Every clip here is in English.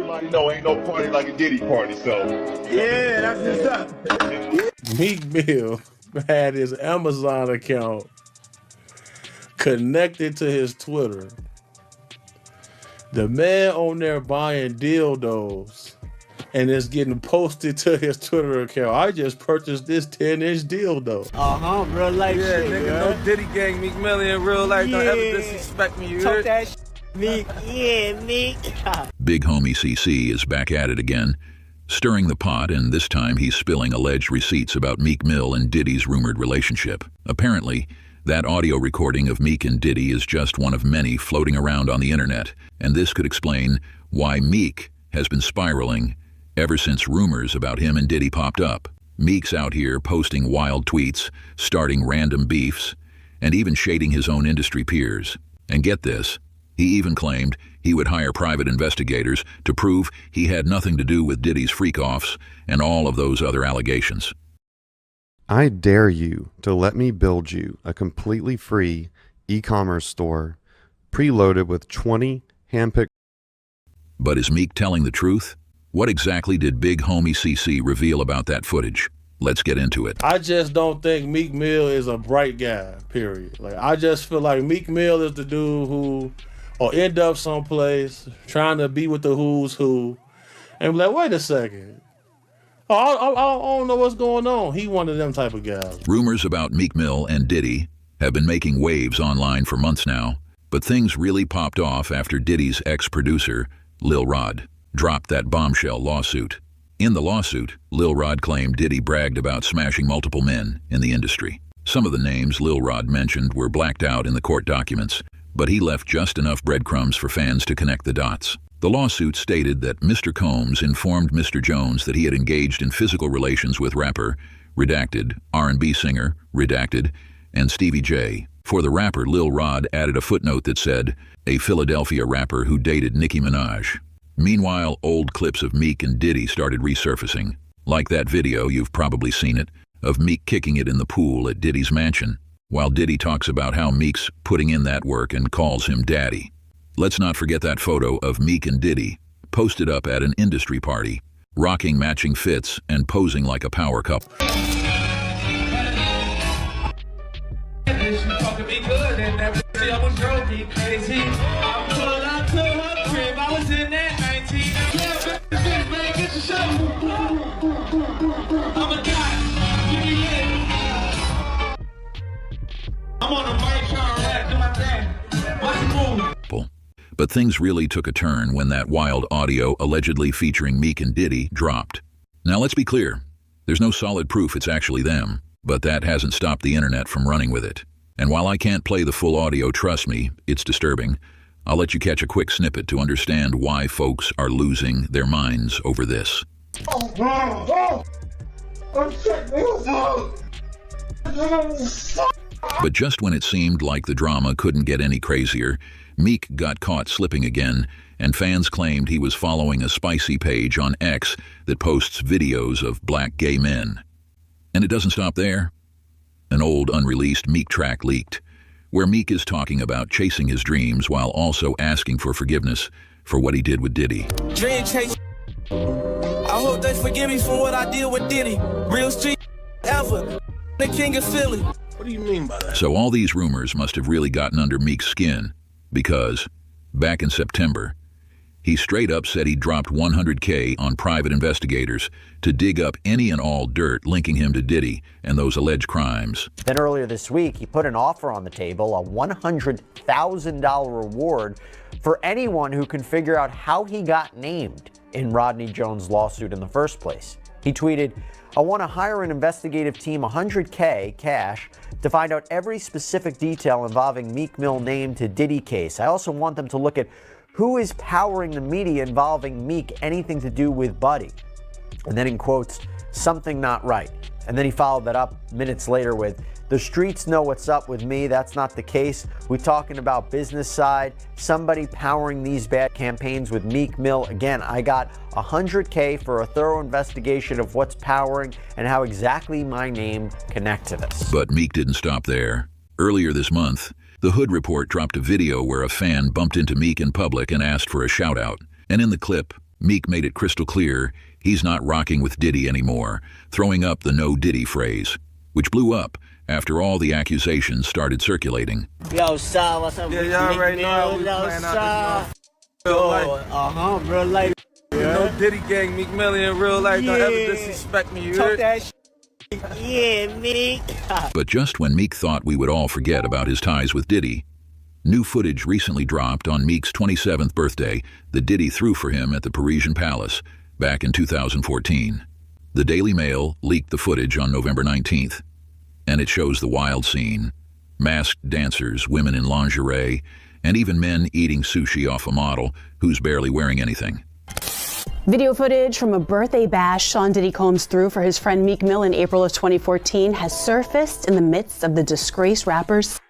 everybody know ain't no party like a Diddy party, so. Yeah, that's what's up. Meek Mill had his Amazon account connected to his Twitter. The man on there buying dildos and it's getting posted to his Twitter account. I just purchased this 10-inch dildo. Real life yeah, shit, nigga, man. no Diddy gang, Meek Mill in real life. Don't ever disrespect me, you Talk heard? that Meek. Yeah, Meek. Big homie CC is back at it again, stirring the pot, and this time he's spilling alleged receipts about Meek Mill and Diddy's rumored relationship. Apparently, that audio recording of Meek and Diddy is just one of many floating around on the internet, and this could explain why Meek has been spiraling ever since rumors about him and Diddy popped up. Meek's out here posting wild tweets, starting random beefs, and even shading his own industry peers. And get this, he even claimed he would hire private investigators to prove he had nothing to do with Diddy's freak-offs and all of those other allegations. I dare you to let me build you a completely free e-commerce store preloaded with 20 handpicked. But is Meek telling the truth? What exactly did Big Homie CC reveal about that footage? Let's get into it. I just don't think Meek Mill is a bright guy, period. Like, I just feel like Meek Mill is the dude who will end up someplace trying to be with the who's who and be like, wait a second. I don't know what's going on. He one of them type of guys. Rumors about Meek Mill and Diddy have been making waves online for months now, but things really popped off after Diddy's ex-producer, Lil Rod, dropped that bombshell lawsuit. In the lawsuit, Lil Rod claimed Diddy bragged about smashing multiple men in the industry. Some of the names Lil Rod mentioned were blacked out in the court documents, but he left just enough breadcrumbs for fans to connect the dots. The lawsuit stated that Mr. Combs informed Mr. Jones that he had engaged in physical relations with rapper, redacted, R&B singer, redacted, and Stevie J. For the rapper, Lil Rod added a footnote that said, a Philadelphia rapper who dated Nicki Minaj. Meanwhile, old clips of Meek and Diddy started resurfacing. Like that video, you've probably seen it, of Meek kicking it in the pool at Diddy's mansion, while Diddy talks about how Meek's putting in that work and calls him daddy. Let's not forget that photo of Meek and Diddy, posted up at an industry party, rocking matching fits and posing like a power couple. I'm on a mic trying to rap, do my thing. Watch the move. But things really took a turn when that wild audio allegedly featuring Meek and Diddy dropped. Now let's be clear, there's no solid proof it's actually them, but that hasn't stopped the internet from running with it. And while I can't play the full audio, trust me, it's disturbing, I'll let you catch a quick snippet to understand why folks are losing their minds over this. But just when it seemed like the drama couldn't get any crazier, Meek got caught slipping again, and fans claimed he was following a spicy page on X that posts videos of black gay men. And it doesn't stop there. An old unreleased Meek track leaked, where Meek is talking about chasing his dreams while also asking for forgiveness for what he did with Diddy. Dream chase. I hope they forgive me for what I did with Diddy. Real street ever. The king of Philly. What do you mean by that? So all these rumors must have really gotten under Meek's skin, because back in September, he straight up said he dropped $100K on private investigators to dig up any and all dirt linking him to Diddy and those alleged crimes. Then earlier this week, he put an offer on the table, a $100,000 reward for anyone who can figure out how he got named in Rodney Jones' lawsuit in the first place. He tweeted, I want to hire an investigative team, $100K cash, to find out every specific detail involving Meek Mill name to Diddy case. I also want them to look at who is powering the media involving Meek, anything to do with Buddy. And then in quotes, something not right. And then he followed that up minutes later with, the streets know what's up with me. That's not the case. We're talking about business side, somebody powering these bad campaigns with Meek Mill. Again, I got $100K for a thorough investigation of what's powering and how exactly my name connect to this. But Meek didn't stop there. Earlier this month, The Hood Report dropped a video where a fan bumped into Meek in public and asked for a shout-out. And in the clip, Meek made it crystal clear he's not rocking with Diddy anymore, throwing up the no Diddy phrase, which blew up after all the accusations started circulating. Yo, Shaw, what's up? Yeah, y'all already know how we playing out this real life. Real life. You know Diddy gang, Meek Mill in real life. Don't ever disrespect me, you Talk heard? that Yeah, Meek. But just when Meek thought we would all forget about his ties with Diddy, new footage recently dropped on Meek's 27th birthday that Diddy threw for him at the Parisian Palace back in 2014. The Daily Mail leaked the footage on November 19th, and it shows the wild scene. Masked dancers, women in lingerie, and even men eating sushi off a model who's barely wearing anything. Video footage from a birthday bash Sean Diddy Combs threw for his friend Meek Mill in April of 2014 has surfaced in the midst of the disgraced rapper's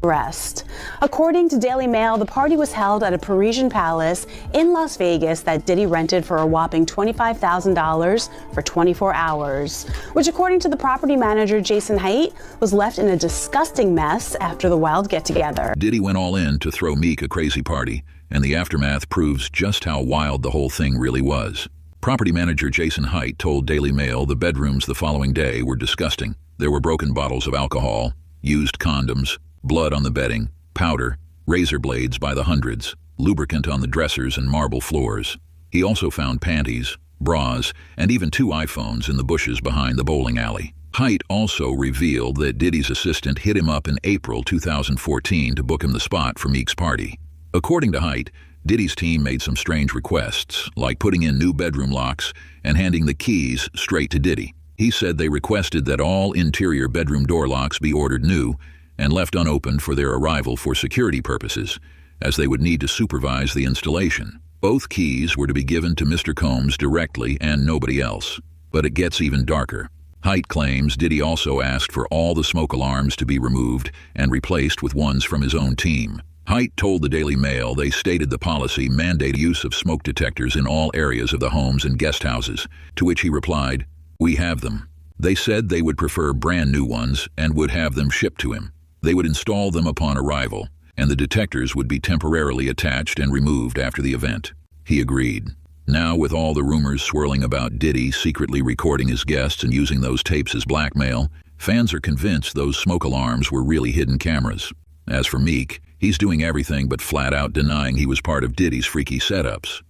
arrest. According to Daily Mail, the party was held at a Parisian palace in Las Vegas that Diddy rented for a whopping $25,000 for 24 hours, which, according to the property manager Jason Haidt, was left in a disgusting mess after the wild get-together. Diddy went all in to throw Meek a crazy party, and the aftermath proves just how wild the whole thing really was. Property manager Jason Haidt told Daily Mail the bedrooms the following day were disgusting. There were broken bottles of alcohol, used condoms, blood on the bedding, powder, razor blades by the hundreds, lubricant on the dressers and marble floors. He also found panties, bras, and even 2 iPhones in the bushes behind the bowling alley. Haidt also revealed that Diddy's assistant hit him up in April 2014 to book him the spot for Meek's party. According to Haidt, Diddy's team made some strange requests, like putting in new bedroom locks and handing the keys straight to Diddy. He said they requested that all interior bedroom door locks be ordered new and left unopened for their arrival for security purposes, as they would need to supervise the installation. Both keys were to be given to Mr. Combs directly and nobody else. But it gets even darker. Haidt claims Diddy also asked for all the smoke alarms to be removed and replaced with ones from his own team. Haidt told the Daily Mail they stated the policy mandated use of smoke detectors in all areas of the homes and guest houses, to which he replied, "We have them." They said they would prefer brand new ones and would have them shipped to him. They would install them upon arrival, and the detectors would be temporarily attached and removed after the event. He agreed. Now, with all the rumors swirling about Diddy secretly recording his guests and using those tapes as blackmail, fans are convinced those smoke alarms were really hidden cameras. As for Meek, he's doing everything but flat out denying he was part of Diddy's freaky setups.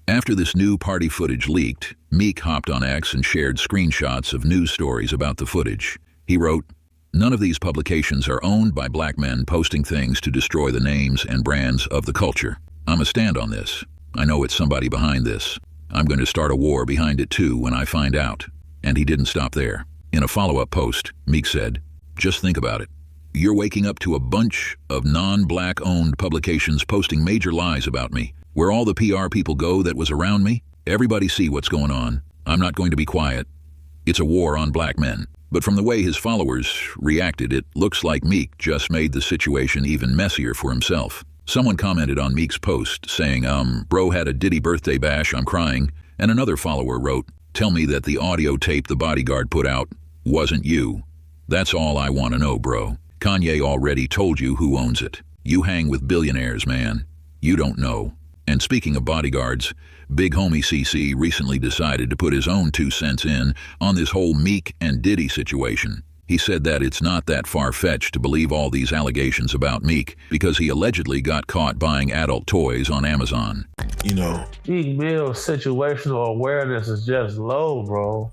After this new party footage leaked, Meek hopped on X and shared screenshots of news stories about the footage. He wrote, "None of these publications are owned by black men posting things to destroy the names and brands of the culture. I'm a stand on this. I know it's somebody behind this. I'm going to start a war behind it too when I find out." And he didn't stop there. In a follow-up post, Meek said, "Just think about it. You're waking up to a bunch of non-black owned publications posting major lies about me. Where all the PR people go that was around me, everybody see what's going on. I'm not going to be quiet. It's a war on black men." But from the way his followers reacted, it looks like Meek just made the situation even messier for himself. Someone commented on Meek's post saying, "Bro had a Diddy birthday bash, I'm crying." And another follower wrote, "Tell me that the audio tape the bodyguard put out wasn't you. That's all I want to know, bro. Kanye already told you who owns it. You hang with billionaires, man. You don't know." And speaking of bodyguards, Big Homie CC recently decided to put his own 2 cents in on this whole Meek and Diddy situation. He said that it's not that far-fetched to believe all these allegations about Meek because he allegedly got caught buying adult toys on Amazon. You know, Meek Mill's situational awareness is just low, bro.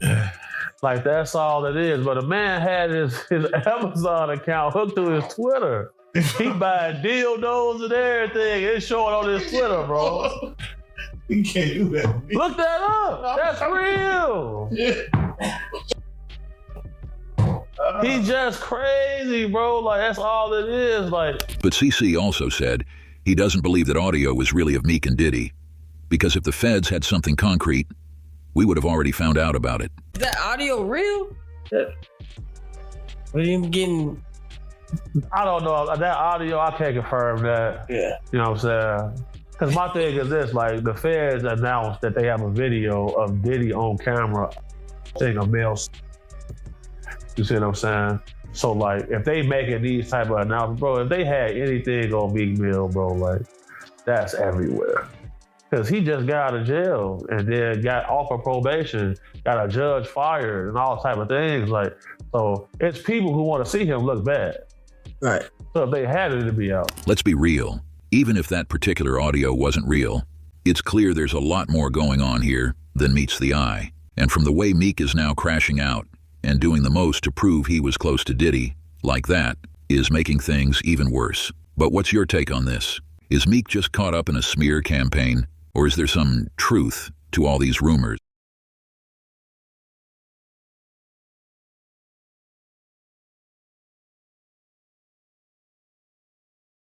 Like, that's all it is. But a man had his Amazon account hooked to his Twitter. He buying dildos and everything. It's showing on his Twitter, bro. you can't do that. Look that up. That's real. He's just crazy, bro. Like, that's all it is. Like. But CC also said he doesn't believe that audio is really of Meek and Diddy, because if the feds had something concrete, we would have already found out about it. Is that audio real? What are you getting? I don't know. That audio, I can't confirm that. Yeah. You know what I'm saying? Because my thing is this, like, the feds announced that they have a video of Diddy on camera saying a male. You see what I'm saying? So, like, if they making these type of announcements, bro, if they had anything on Meek Mill, bro, like, that's everywhere. Because he just got out of jail and then got off of probation, got a judge fired and all type of things. Like, so it's people who want to see him look bad. Right. So if they had it to be out. Let's be real. Even if that particular audio wasn't real, it's clear there's a lot more going on here than meets the eye. And from the way Meek is now crashing out and doing the most to prove he was close to Diddy, like that, is making things even worse. But what's your take on this? Is Meek just caught up in a smear campaign, or is there some truth to all these rumors?